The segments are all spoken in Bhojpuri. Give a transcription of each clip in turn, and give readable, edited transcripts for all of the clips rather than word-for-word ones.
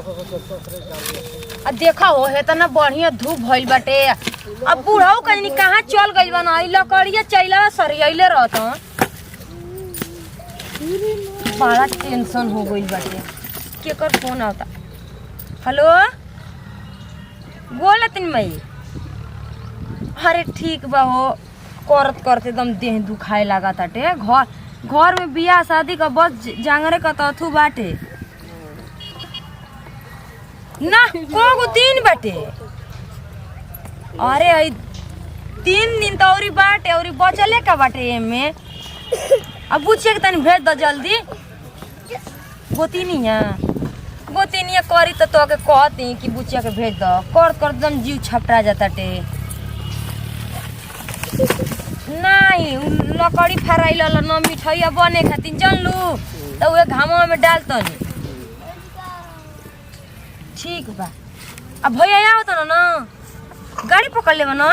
अब देखा हो है तना बढ़िया धूप भइल बाटे। अब बूढ़ाऊ कहीं कहाँ चल गइल बा ना लकड़िया चैला सरियले रहत बड़ा टेंशन हो गइल बाटे। केकर फोन आता? हेलो बोला तनी मई। अरे ठीक बा हो करत करते एकदम देह दुखाए लगा ताटे। घर में बियाह शादी का बस जांगरे का तथु बाटे ना को दिन बाटे। अरे 3 दिन तो औरी बाटे औरी बचले का बाटे एमे। अब पूछे के तनी भेज दो जल्दी। गोतिनिया करी तो के कहती कि बुचिया के भेज दो। कर एकदम जीव छपटा जाताटे। नहीं लकड़ी फराइल न मिठाइया बने खातिर जानलू तो वे घामा में डालतनी। ठीक बा अब भैया आओ तो ना गाड़ी पकड़ ले ना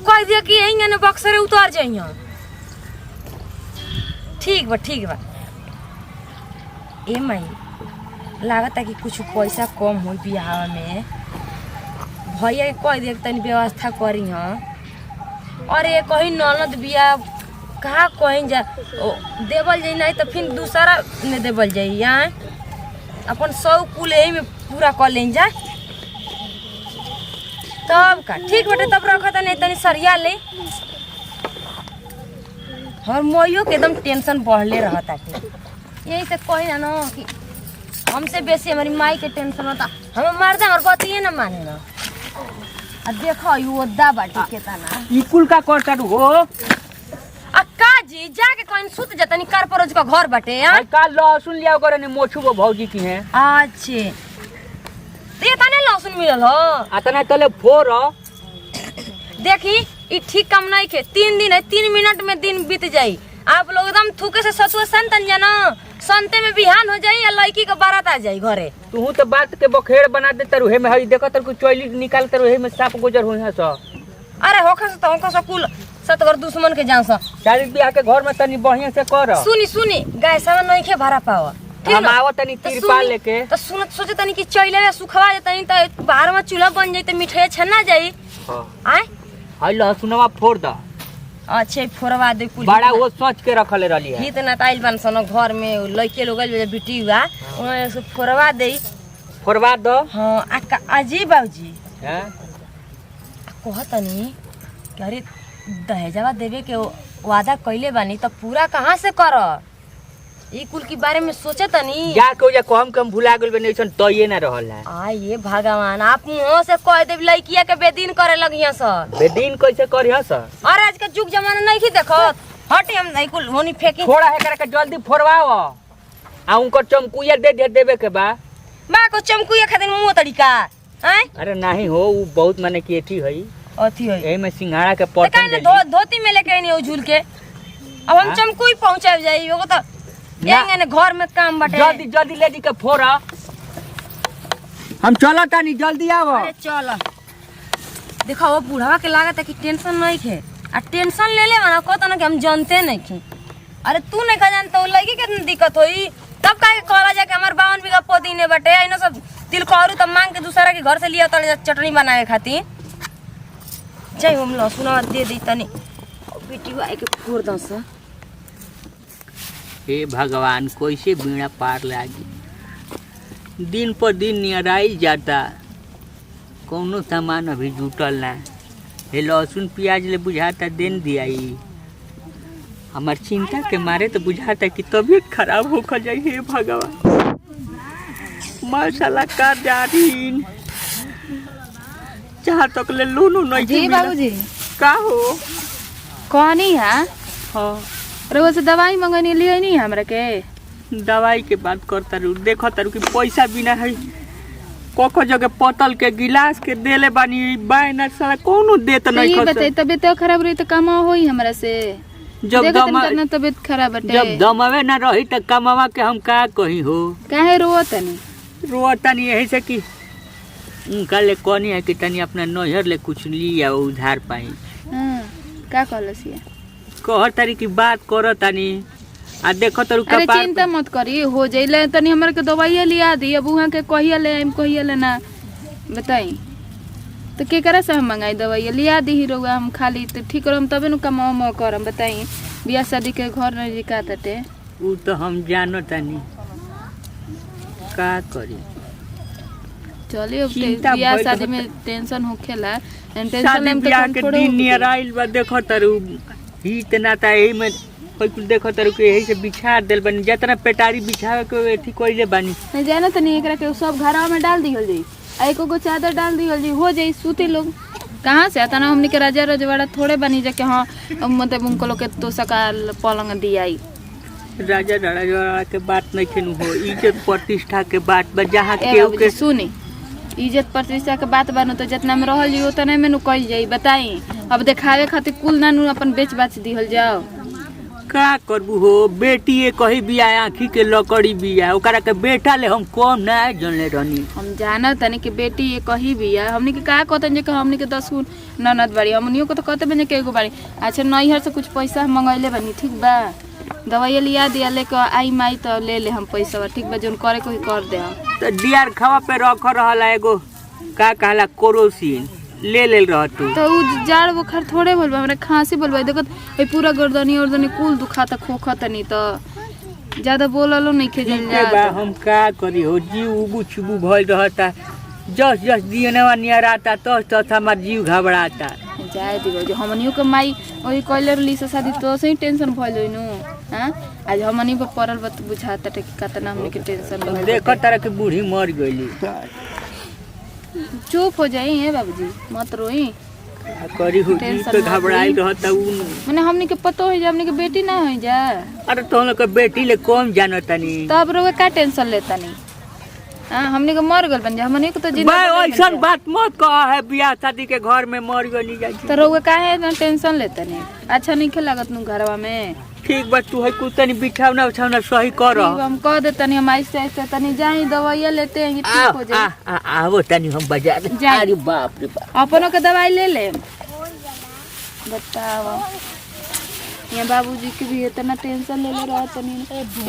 कह दिया कि यहीं ने बक्सरे उतार जाइए। ठीक बा ए माई लागत है कि कुछ पैसा कम हो बिहार में। भैया कह दिया तनी व्यवस्था करी। हाँ अरे कहीं ननद बिया कहाँ कहीं जा देवल जाई नहीं तो फिर दूसरा में देवल जाई। यहाँ अपन 100 कुल यही में पूरा कर लें जा तब का ठीक बटे। तब रखा नहीं तनी सरिया ले और मोइयो के एकदम टेंशन बढ़ले रहता है। यही से कही ना कि हमसे बेसी हमारी माई के टेंशन होता। हम मर्दा और बतिए ना माने ना। अब देखो यू ओदा बाटी केतना ई कुल का करता हो। अक्का जी जाके कहीं सुत जतनी कर परोज का घर बटे। हां का लहसुन लिया करे ने मोछू वो भौजी की है। अच्छे ते तने लहसुन मिलल हो आतना तले फोर देखी ई ठीक काम नहीं के। 3 दिन है 3 मिनट में दिन बीत जाई। आप लोग एकदम थूके से ससुर संतन जाना संते में बिहान हो जाई या लड़की का बारात आ जाई घरे। तू तो बात के बखेड़ बना दे तरु हे में हई देखत तरु चोइली निकाल तरु हे में सांप गुजर होई है स। अरे होखा से तो होखा से कुल सतगर दुश्मन के जान सा। शादी ब्याह के घर में तनी बढ़िया से कर। सुनी गैसा में नहीं के भरा पावा। हम आवत तनी तिरपाल लेके तो सुनत सोचे तनी कि चैले सुखवा जतनी त बाहर में चूल्हा बन जाई त मिठाई छन्ना जाई। हां आय हई लहसुनवा फोड़ द। अच्छे फोड़वा दे कुल बड़ा वो सोच के रखले रहली है। हित ना ताइल बन सन घर में लइके लोग बेटी हुआ ओने से फोड़वा दे। फोड़वा दो। हां अजी बाबूजी हैं कहतनी कि अरे दहेजवा देवे के वादा कइले बानी तो पूरा कहाँ से कर। ई कुल के बारे में सोचे तनी जा को जा कम भुला गेल बने ऐसन तइए ना रहल है। आ ये भगवान आप मुंह से कह देब लइकिया के बेदीन करे लगिया स। बेदीन कैसे करिया स? अरे आज के जुग जमाना नहीं की देखत। हट हम नहीं कुल होनी फेंकी। थोड़ा है करे के जल्दी फोड़वाओ आ उनको चमकुया दे देवे के बा। मां को चमकुया खातिर मुंह तरीका हैं। अरे नहीं हो वो बहुत माने की एठी हई अथी हई एही में सिंघाड़ा के पटन दे। धोती में लेके नहीं झूल के अब हम चमकुई पहुंचाए जाई। एगो तो यंगे ने घर में काम बाटे। जल्दी लेडी के फोड़ा हम चला तानी जल्दी आवो। अरे चल देखो वो बूढ़वा के लागत है कि टेंशन नहीं है आ टेंशन ले ले ना कहता ना कि हम जानते नहीं की। अरे तू नहीं का जानता हो लगी कितनी दिक्कत होई तब काहे कहला जा के हमर 52 बीघा पोदीने बटे इनो सब तिल करू तब मांग के दूसरा के घर से लिया तले चटनी बनाए खातिर चाहे हम लहसुन दे दी तनी बेटीवा के फोड़ दस। हे भगवान कैसे बीड़ा पार लागी। दिन पर दिन नियराई जाता कौनो सामान अभी जुटल ना। हे लहसुन प्याज ले बुझाता दिन दियाई। हमार चिंता के मारे तो बुझाता कि तबीयत खराब होकर जाए। हे भगवान माशाल्लाह का जारीन जहाँ तक ले लोनो नहीं जी बाबूजी का हो कहनी है हाँ रोज से दवाई मंगनी लिए नहीं हमरा के। दवाई के बात करता रू देखो तारू कि पैसा बिना है कोको जगह पतल के गिलास के देले बानी बायना साला कोनो देत नहीं खस। बताई तबीयत खराब रही तो कमा होई हमरा से। जब दम तबीयत खराब बटे जब दमवे ना रही त कमावा के हम का कही हो। काहे रोतनी रोतनी यही से कि उनका ले कोनी है कि तनी अपना नैहर ले कुछ लिया उधार पाई। हां का कहलसिया कहर तारी की बात करो तनी आ देखो तो अरे चिंता मत करी, हो जाइले तनी हमरा के दवाइया लिया दी। अब वहाँ के कहिया ले हम कहिया ले ना बताई तो के करे से हम मंगाई दवाइया लिया दी ही रहुआ। हम खाली तो ठीक रहम तबे न कमाओ करम। बताई बियाह शादी के घर नहीं का तटे उ तो हम जानो तनी का करी। चलिए अब चिंता बियाह भइल शादी में रहता। टेंशन होखेला। टेंशन शादी लेम तो ब्याह कम के थोड़े दिन होके नियर जाई। आइल बा देखो तरु ही इतना ता यही में कोई कुछ देखो तरु के यही से बिछा देल बनी जितना पेटारी बिछावे के एथी कइले बानी। नहीं जाना तो नहीं एकरा के सब घरवा में डाल दिहल जाई। आ एको गो चादर डाल दिहल जाई हो जाई सूते लोग। कहाँ से आता ना हमनी के राजा रजवाड़ा थोड़े बनी जा के हाँ मतलब उनको लोग के तो सकाल पलंग दियाई। राजा राजा के बात नहीं खेनु हो, इज्जत प्रतिष्ठा के बात बा। जहाँ ए केहू बाबूजी के सुनी, इज्जत प्रतिष्ठा के बात बानो तो जितना में रहल जी उतना में नु कइल जाई। बताई अब देखावे खातिर कुल ना नु अपन बेच बाच दिहल जाओ। का करबू हो, बेटी कही बिया आँखी के लकड़ी बिया, ओकरा के बेटा ले हम कम ना जानले रहनी। हम जाना तनी कि बेटी ये कही भी है। हमनी के का कहतन जे कि हमनी के 10 गो ननद बाड़ी, हमनियो को तो कहते बने के एगो बाड़ी। अच्छा नैहर से कुछ पैसा मंगैले बनी ठीक बा, दवाई लिया दिया लेके आई माई तो ले ले हम पैसा ठीक बा, जोन करे कोई कर दे हम। तो डियार खवा पे रख रहला एगो का कहला कोरोसिन ले ले रह तू। तो उ जाड़ बुखार थोड़े बोलबा, हमरा खांसी बोलबा। देखो ए पूरा गर्दनी उर्दनी कुल दुखाता खोखता नहीं तो ज्यादा बोललो नहीं खेजल ठीक बा, जा। हम का करी हो, जीव उबू छुबू भइल रहता। जस जस दिनवा नियर आता तस तस हमार जीव घबराता। जाए दिगो जो हमनियो के माई ओही कइले रली से शादी तो सही टेंशन भइल होइनु। हां आज हमनी पे पड़ल बत बुझाता टे कि कतना हमनी के टेंशन भइल। देख तरह के बूढ़ी मर गईली। चुप हो जाई है बाबूजी मत रोई। करी हो, जीव पे घबराई रहता उ। माने हमनी के पतो है जे हमनी के बेटी ना होई जा। अरे तो लोग के बेटी ले कम जानतानी। तब रोवे का टेंशन लेता नहीं। हां हमनी के मर गल बन जा, हमनी के तो जिंदा भाई ऐसन बात मत कह है, बियाह शादी के घर में मर गनी जाई। तो रोवे काहे ना टेंशन लेता नहीं। अच्छा नहीं खे लागत नु घरवा में। ठीक बा, तू है कुछ तनी बिछावना उछावना सही कर। हम कह दे तनी हम ऐसे ऐसे तनी जाई दवाइया लेते हैं ठीक हो जाए। आवो तनी हम बाजार। जाई। अरे बाप रे बाप, अपनों के दवाई ले ले। बताओ यहाँ बाबूजी के भी इतना टेंशन ले ले रहा तनी,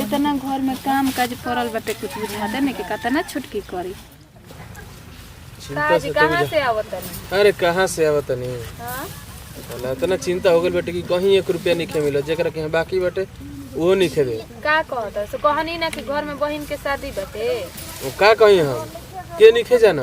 इतना घर में काम काज पड़ल बाटे कुछ बुझाते नहीं कि कितना छुटकी करी। काज कहाँ से आवत तनी? अरे कहाँ से आवत नहीं। हां अला इतना चिंता हो गइल बाटे कि कहीं 1 रुपया नहीं मिलत, जेकरा के बाकी बाटे वो नहीं खे दे। का कहत है सो कहनी ना कि घर में बहन के शादी बाटे। वो का कहीं हम के नहीं खे जाना।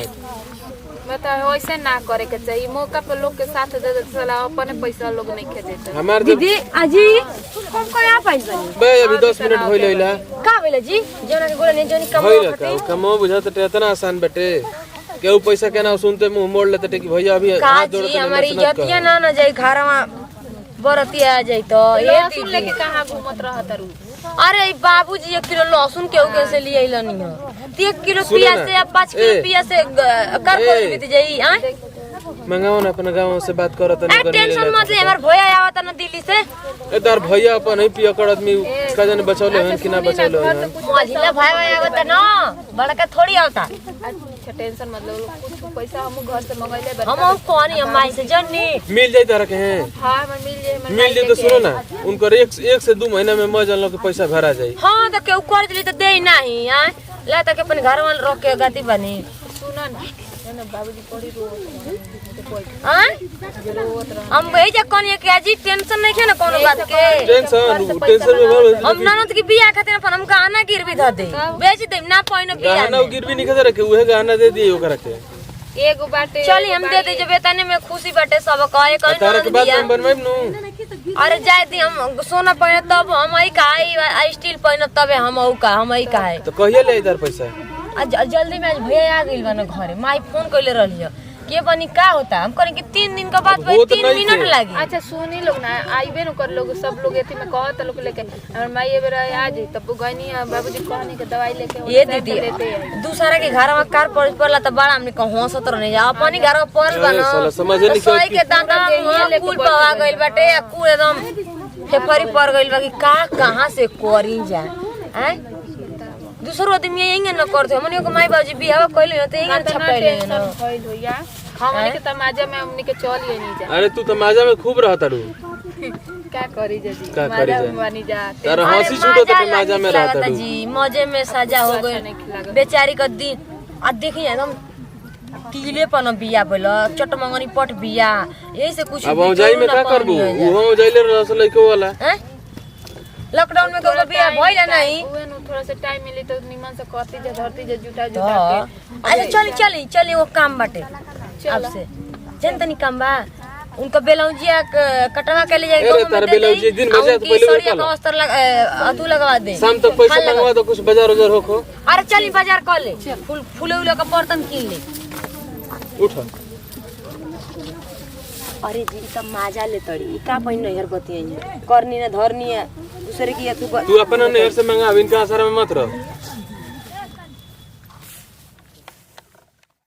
बताओ ऐसे ना करे के चाहिए, मौका पर लोग के साथ दे दे साला अपने पैसा लोग नहीं खे देते। हमार जब दीदी आजी हम को आ पाइल बनी बे अभी 10 मिनट होइल होइला का भेल जी जोना के गोला ने जोनी कम होइल का कमो बुझात टे इतना आसान बाटे केहू पैसा केना सुनते मुंह मोड़ लेते टे कि भैया अभी हाथ जोड़ के हमारी इज्जतिया ना न जाई घरवा बरतिया जाई तो ये सुन लेके कहां घूमत रहत रू। अरे बाबूजी 1 किलो लहसुन केहू के से लिए अइलनी हो, 1 किलो सुनो प्याज ना। से या 5 किलो प्याज से कर कर बीत जाई। आ मंगाओ ना अपना गांव से बात करत नहीं टेंशन मत ले, हमर भैया आवत न दिल्ली से। ए तार भैया अपन ही पिया कर आदमी का जाने बचौले हन कि ना बचौले हन। मझिला भाई आवत न बड़का थोड़ी आवता। अच्छा टेंशन मतलब कुछ पैसा हम घर से मंगैले बा। हम कोनी हम माई से जन्नी मिल जाई तारा के हैं। हां मन मिल जाए मिल जाई तो सुनो ना, उनको 1 से 2 महीना में मौज लोग के पैसा भरा जाई। हां तो केहू कर दिली तो दे नाही। आ ला तक अपन घर में रख के गाती बनी। सुनो ना बाबूजी पड़ी हम वही जा कोनी के आजी टेंशन नहीं है ना कोनो बात के। टेंशन में भर हम ननद की बियाह खातिर अपन हम गहना गिरवी ध दे बेच दे ना पहिनो बियाह गहना गिरवी नहीं खदे रखे, उहे गहना दे दिए ओकरा के। एगो बाटे चली हम दे दे जब तने में खुशी बाटे सब कहे कहीं तारा के ननद बाद बियाह। हम बनवाइब नु। अरे जाय दी हम सोना पहिनो तब हम ही काई स्टील पहिनो तबे हम हम ही काई। तो कहिया ले इधर पैसा। आज जल्दी में आज भैया आ गइल बा ना घरे, माई फोन कइले रहलियो के बनी का होता। हम करें कि 3 दिन के बाद अब वो तो 3 नहीं मिनट थे। लागी। अच्छा सुनी लोग ना आइबे न कर लोग सब लोग एथी में कहत लोग लेके हमर माई एबेरा आ जाई तब गइनी बाबूजी कहनी के दवाई लेके ये दीदी दूसरा के घर में कार पड़ला त बड़ा हमने कहो सतर नहीं जा अपनी घर में पड़ल बा ना साला समझे नहीं सोई के दांत कुल पवा गइल बाटे कुल एकदम फेफरी पड़ गइल बा कि का कहां से करी जा। हैं दूसरो आदमी यही न करते हमनी के माई बाबूजी बियाह कइले न त यही छपैले न भइल होया हमनी के तमाजा में हमनी के चल ही नहीं जा। अरे तू तमाजा में खूब रहता रू। का करी जी का करी माजा जा? बनी जाते तारा हंसी छूटो तो माजा में रहता लगता डू जी मजे में सजा हो अच्छा गई नहीं लागत। बेचारी का दिन आ देखी एकदम टीले पन बिया बोल चटमंगनी पट बिया यही से कुछ अब हम जाई में का करबू वो हम जाइले रस लइको वाला लॉकडाउन में कोई बिया भइल नहीं उहे नु थोड़ा सा टाइम मिली तो निमन से करती जे धरती जे जुटा तो जुटा के अच्छा चली वो काम बाटे अब से जन तनी काम बा उनका बेलौजिया कटवा के ले जाए अरे तार बेलौजी दिन भर जा तो पहले सड़िया का अस्तर अतु लगवा दे शाम तक पैसा मंगवा तो कुछ बाजार उजार होखो अरे चली बाजार कर ले फूले उले का बर्तन कीन ले उठ अरे जी सब माजा ले तड़ी का पहिन नहर बतिया करनी ना धरनी है दूसरे की तू तू अपना नहर से मंगा इनका असर में मत रह